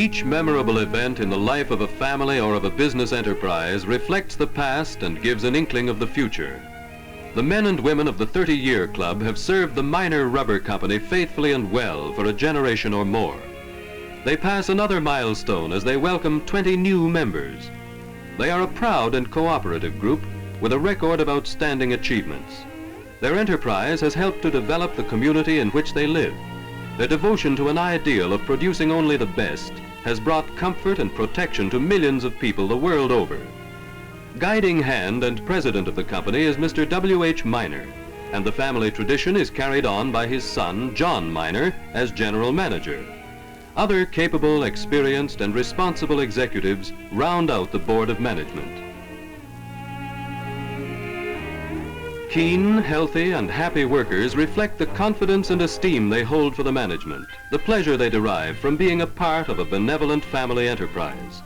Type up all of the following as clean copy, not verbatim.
Each memorable event in the life of a family or of a business enterprise reflects the past and gives an inkling of the future. The men and women of the 30-Year Club have served the Miner Rubber Company faithfully and well for a generation or more. They pass another milestone as they welcome 20 new members. They are a proud and cooperative group with a record of outstanding achievements. Their enterprise has helped to develop the community in which they live. Their devotion to an ideal of producing only the best has brought comfort and protection to millions of people the world over. Guiding hand and president of the company is Mr. W.H. Miner, and the family tradition is carried on by his son, John Miner, as general manager. Other capable, experienced, and responsible executives round out the board of management. Keen, healthy, and happy workers reflect the confidence and esteem they hold for the management, the pleasure they derive from being a part of a benevolent family enterprise.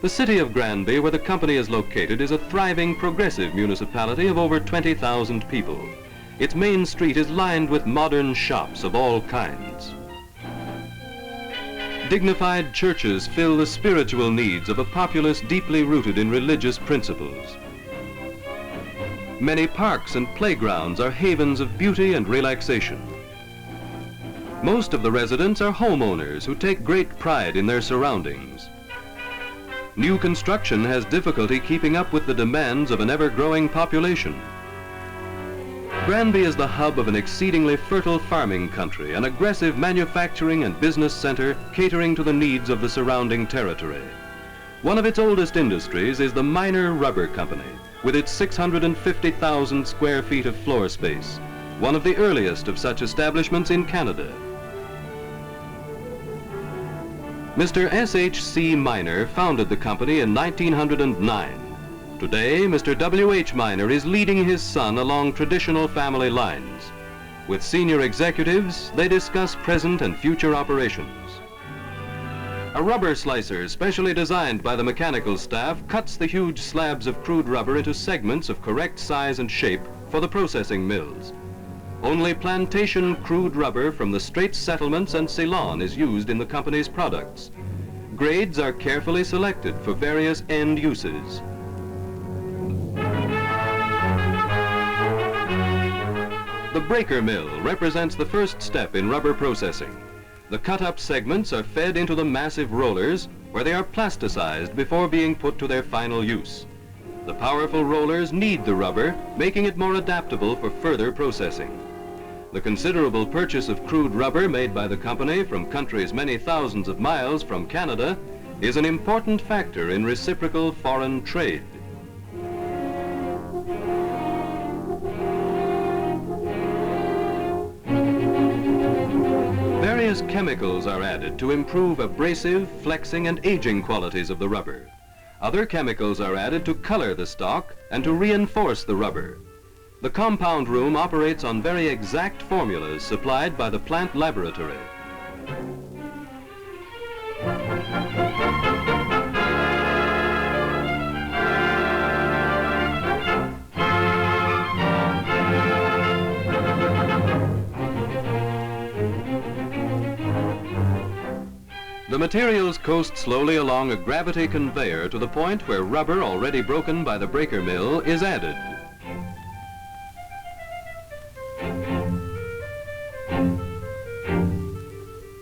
The city of Granby, where the company is located, is a thriving, progressive municipality of over 20,000 people. Its main street is lined with modern shops of all kinds. Dignified churches fill the spiritual needs of a populace deeply rooted in religious principles. Many parks and playgrounds are havens of beauty and relaxation. Most of the residents are homeowners who take great pride in their surroundings. New construction has difficulty keeping up with the demands of an ever-growing population. Granby is the hub of an exceedingly fertile farming country, an aggressive manufacturing and business center catering to the needs of the surrounding territory. One of its oldest industries is the Miner Rubber Company, with its 650,000 square feet of floor space, one of the earliest of such establishments in Canada. Mr. S.H.C. Miner founded the company in 1909. Today, Mr. W.H. Miner is leading his son along traditional family lines. With senior executives, they discuss present and future operations. A rubber slicer specially designed by the mechanical staff cuts the huge slabs of crude rubber into segments of correct size and shape for the processing mills. Only plantation crude rubber from the Straits settlements and Ceylon is used in the company's products. Grades are carefully selected for various end uses. The breaker mill represents the first step in rubber processing. The cut-up segments are fed into the massive rollers, where they are plasticized before being put to their final use. The powerful rollers knead the rubber, making it more adaptable for further processing. The considerable purchase of crude rubber made by the company from countries many thousands of miles from Canada is an important factor in reciprocal foreign trade. Various chemicals are added to improve abrasive, flexing, and aging qualities of the rubber. Other chemicals are added to color the stock and to reinforce the rubber. The compound room operates on very exact formulas supplied by the plant laboratory. The materials coast slowly along a gravity conveyor to the point where rubber already broken by the breaker mill is added.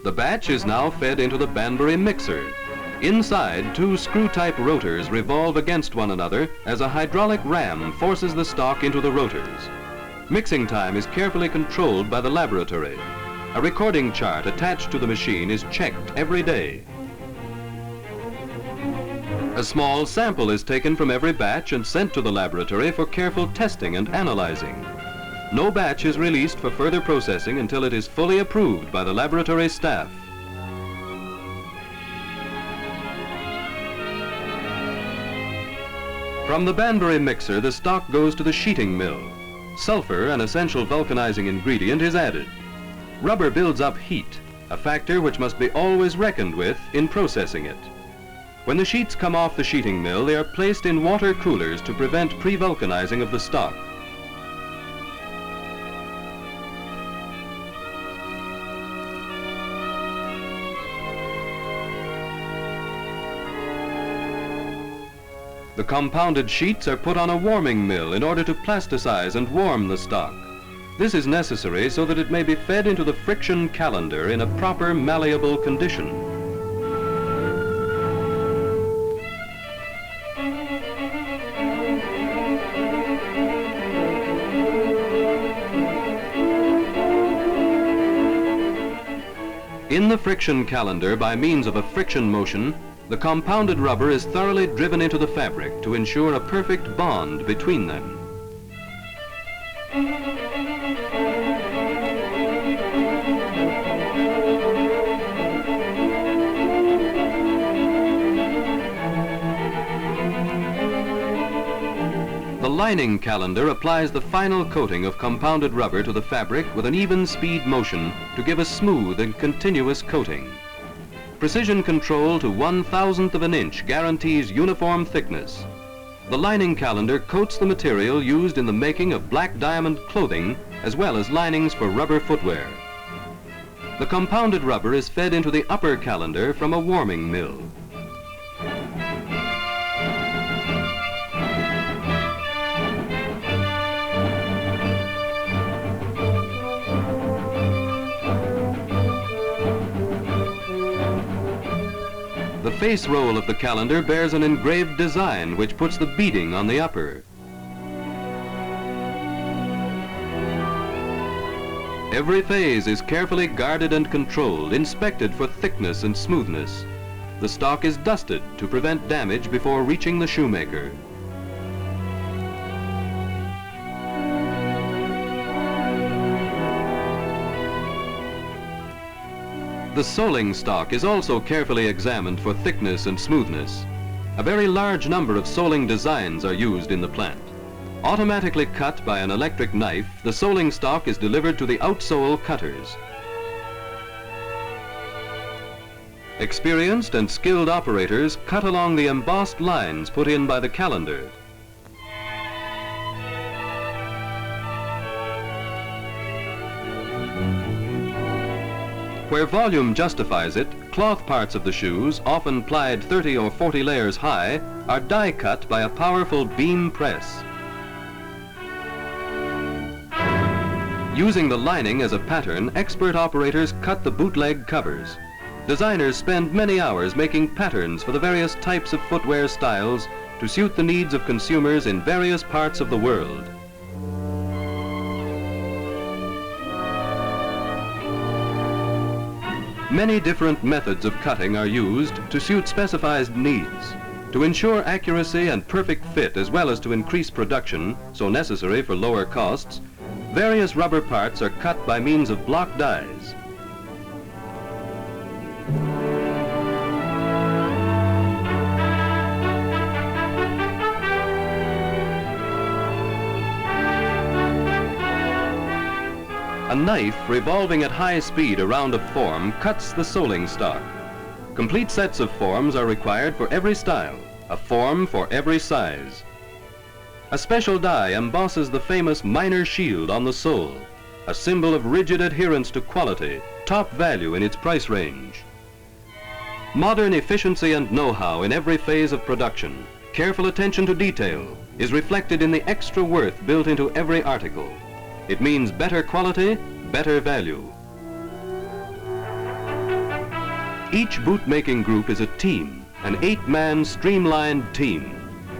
The batch is now fed into the Banbury mixer. Inside, two screw-type rotors revolve against one another as a hydraulic ram forces the stock into the rotors. Mixing time is carefully controlled by the laboratory. A recording chart attached to the machine is checked every day. A small sample is taken from every batch and sent to the laboratory for careful testing and analyzing. No batch is released for further processing until it is fully approved by the laboratory staff. From the Banbury mixer, the stock goes to the sheeting mill. Sulfur, an essential vulcanizing ingredient, is added. Rubber builds up heat, a factor which must be always reckoned with in processing it. When the sheets come off the sheeting mill, they are placed in water coolers to prevent pre-vulcanizing of the stock. The compounded sheets are put on a warming mill in order to plasticize and warm the stock. This is necessary so that it may be fed into the friction calander in a proper malleable condition. In the friction calander, by means of a friction motion, the compounded rubber is thoroughly driven into the fabric to ensure a perfect bond between them. The lining calander applies the final coating of compounded rubber to the fabric with an even speed motion to give a smooth and continuous coating. Precision control to 1/1000th of an inch guarantees uniform thickness. The lining calander coats the material used in the making of black diamond clothing as well as linings for rubber footwear. The compounded rubber is fed into the upper calander from a warming mill. The face roll of the calander bears an engraved design which puts the beading on the upper. Every phase is carefully guarded and controlled, inspected for thickness and smoothness. The stock is dusted to prevent damage before reaching the shoemaker. The soling stock is also carefully examined for thickness and smoothness. A very large number of soling designs are used in the plant. Automatically cut by an electric knife, the soling stock is delivered to the outsole cutters. Experienced and skilled operators cut along the embossed lines put in by the calander. Where volume justifies it, cloth parts of the shoes, often plied 30 or 40 layers high, are die cut by a powerful beam press. Using the lining as a pattern, expert operators cut the bootleg covers. Designers spend many hours making patterns for the various types of footwear styles to suit the needs of consumers in various parts of the world. Many different methods of cutting are used to suit specified needs. To ensure accuracy and perfect fit as well as to increase production, so necessary for lower costs, various rubber parts are cut by means of block dies. A knife revolving at high speed around a form cuts the soling stock. Complete sets of forms are required for every style, a form for every size. A special die embosses the famous miner shield on the sole, a symbol of rigid adherence to quality, top value in its price range. Modern efficiency and know-how in every phase of production, careful attention to detail, is reflected in the extra worth built into every article. It means better quality, better value. Each boot-making group is a team, an 8-man streamlined team.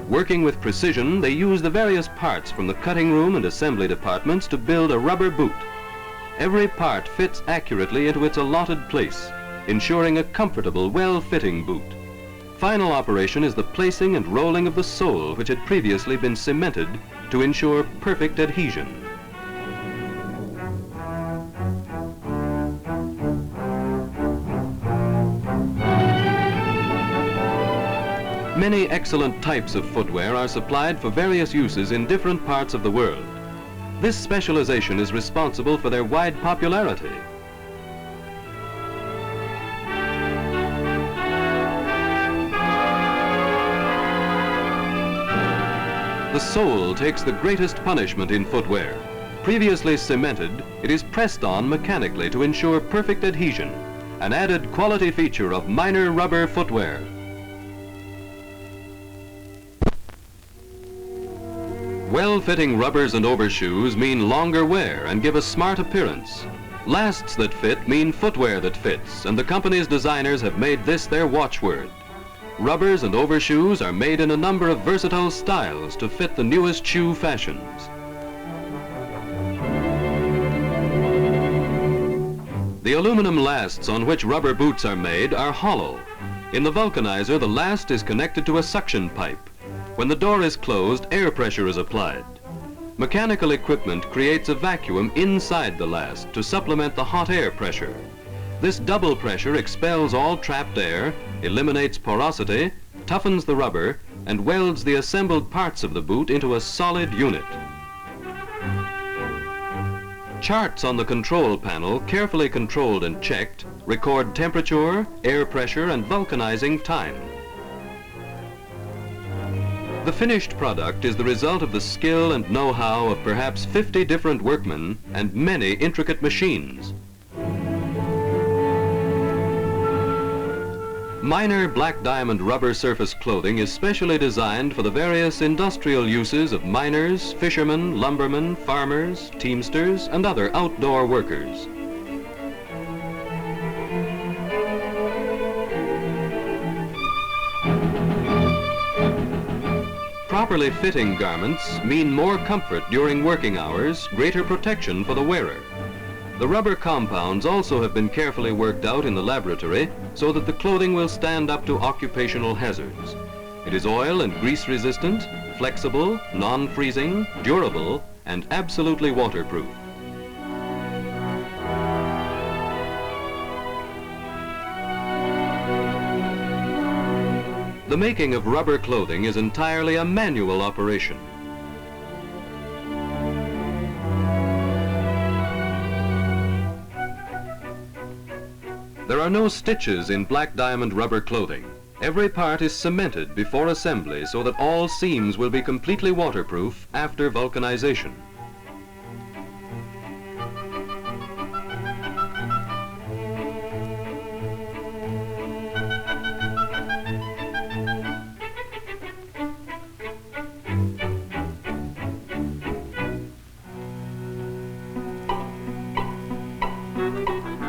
Working with precision, they use the various parts from the cutting room and assembly departments to build a rubber boot. Every part fits accurately into its allotted place, ensuring a comfortable, well-fitting boot. Final operation is the placing and rolling of the sole, which had previously been cemented to ensure perfect adhesion. Many excellent types of footwear are supplied for various uses in different parts of the world. This specialization is responsible for their wide popularity. The sole takes the greatest punishment in footwear. Previously cemented, it is pressed on mechanically to ensure perfect adhesion, an added quality feature of minor rubber footwear. Well-fitting rubbers and overshoes mean longer wear and give a smart appearance. Lasts that fit mean footwear that fits, and the company's designers have made this their watchword. Rubbers and overshoes are made in a number of versatile styles to fit the newest shoe fashions. The aluminum lasts on which rubber boots are made are hollow. In the vulcanizer, the last is connected to a suction pipe. When the door is closed, air pressure is applied. Mechanical equipment creates a vacuum inside the last to supplement the hot air pressure. This double pressure expels all trapped air, eliminates porosity, toughens the rubber, and welds the assembled parts of the boot into a solid unit. Charts on the control panel, carefully controlled and checked, record temperature, air pressure, and vulcanizing time. The finished product is the result of the skill and know-how of perhaps 50 different workmen and many intricate machines. Minor black diamond rubber surface clothing is specially designed for the various industrial uses of miners, fishermen, lumbermen, farmers, teamsters, and other outdoor workers. Properly fitting garments mean more comfort during working hours, greater protection for the wearer. The rubber compounds also have been carefully worked out in the laboratory so that the clothing will stand up to occupational hazards. It is oil and grease resistant, flexible, non-freezing, durable, and absolutely waterproof. The making of rubber clothing is entirely a manual operation. There are no stitches in black diamond rubber clothing. Every part is cemented before assembly so that all seams will be completely waterproof after vulcanization.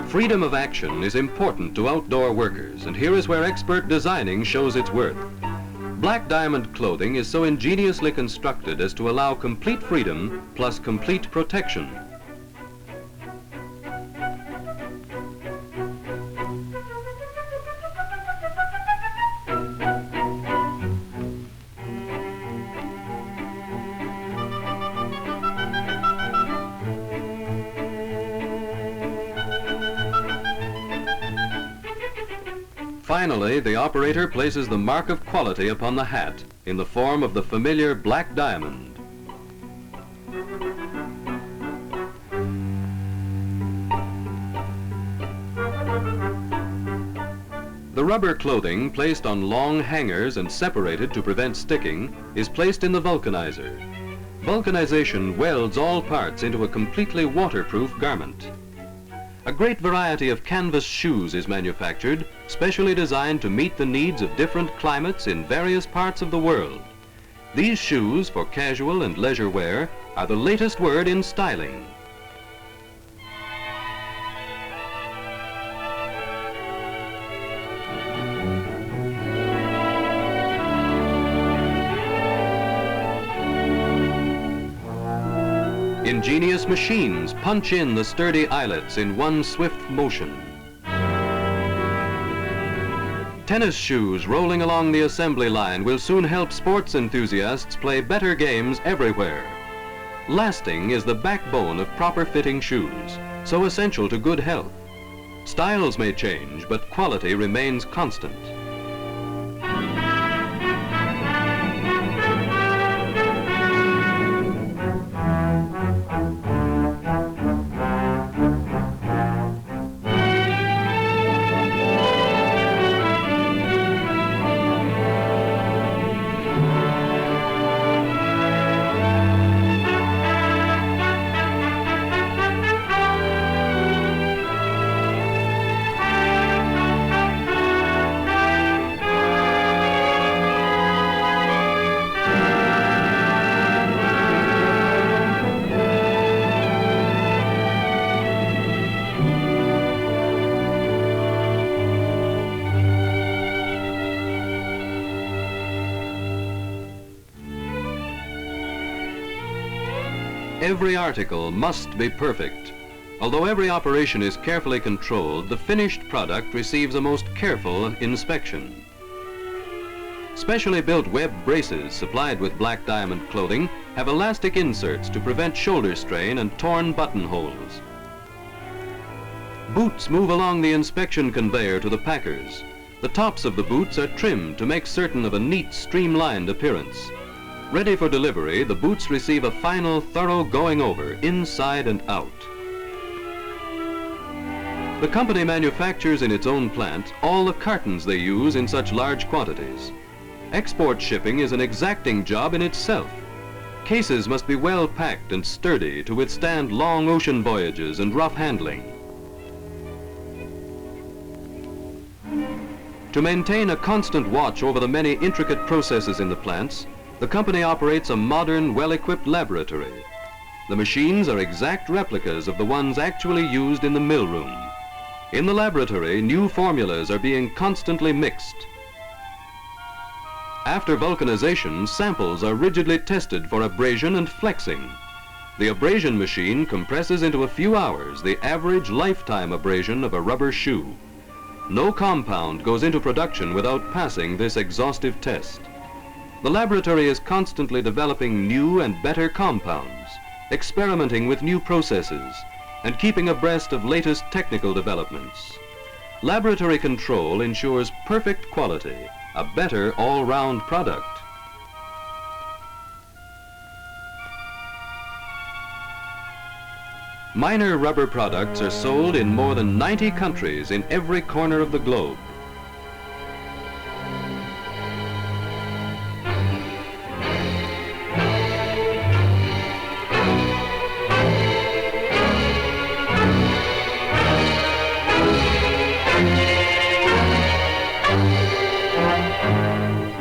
Freedom of action is important to outdoor workers, and here is where expert designing shows its worth. Black diamond clothing is so ingeniously constructed as to allow complete freedom plus complete protection. Finally, the operator places the mark of quality upon the hat in the form of the familiar black diamond. The rubber clothing, placed on long hangers and separated to prevent sticking, is placed in the vulcanizer. Vulcanization welds all parts into a completely waterproof garment. A great variety of canvas shoes is manufactured, specially designed to meet the needs of different climates in various parts of the world. These shoes, for casual and leisure wear, are the latest word in styling. Ingenious machines punch in the sturdy eyelets in one swift motion. Tennis shoes rolling along the assembly line will soon help sports enthusiasts play better games everywhere. Lasting is the backbone of proper fitting shoes, so essential to good health. Styles may change, but quality remains constant. every article must be perfect. Although every operation is carefully controlled, the finished product receives a most careful inspection. Specially built web braces supplied with black diamond clothing have elastic inserts to prevent shoulder strain and torn buttonholes. Boots move along the inspection conveyor to the packers. The tops of the boots are trimmed to make certain of a neat, streamlined appearance. Ready for delivery, the boots receive a final, thorough going over, inside and out. The company manufactures in its own plant all the cartons they use in such large quantities. Export shipping is an exacting job in itself. Cases must be well packed and sturdy to withstand long ocean voyages and rough handling. To maintain a constant watch over the many intricate processes in the plants, the company operates a modern, well-equipped laboratory. The machines are exact replicas of the ones actually used in the mill room. In the laboratory, new formulas are being constantly mixed. After vulcanization, samples are rigidly tested for abrasion and flexing. The abrasion machine compresses into a few hours the average lifetime abrasion of a rubber shoe. No compound goes into production without passing this exhaustive test. The laboratory is constantly developing new and better compounds, experimenting with new processes, and keeping abreast of latest technical developments. Laboratory control ensures perfect quality, a better all-round product. Minor rubber products are sold in more than 90 countries in every corner of the globe.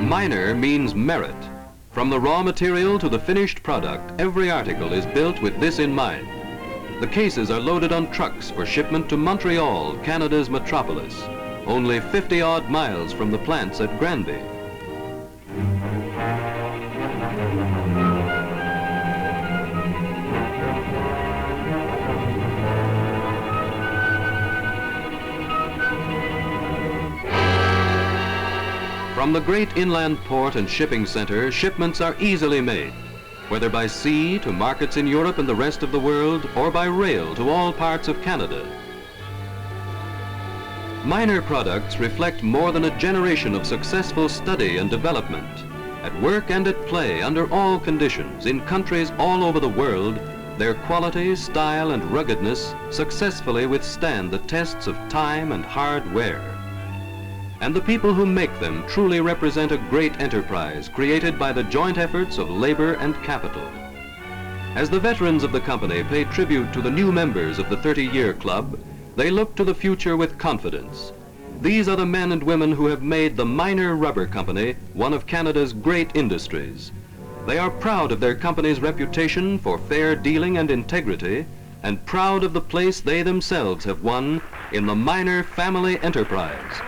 Minor means merit. From the raw material to the finished product, every article is built with this in mind. The cases are loaded on trucks for shipment to Montreal, Canada's metropolis, only 50-odd miles from the plants at Granby. From the great inland port and shipping center, shipments are easily made, whether by sea to markets in Europe and the rest of the world, or by rail to all parts of Canada. Minor products reflect more than a generation of successful study and development. At work and at play, under all conditions, in countries all over the world, their quality, style, and ruggedness successfully withstand the tests of time and hard wear. And the people who make them truly represent a great enterprise created by the joint efforts of labor and capital. As the veterans of the company pay tribute to the new members of the 30-year club, they look to the future with confidence. These are the men and women who have made the Minor Rubber Company one of Canada's great industries. They are proud of their company's reputation for fair dealing and integrity, and proud of the place they themselves have won in the minor family enterprise.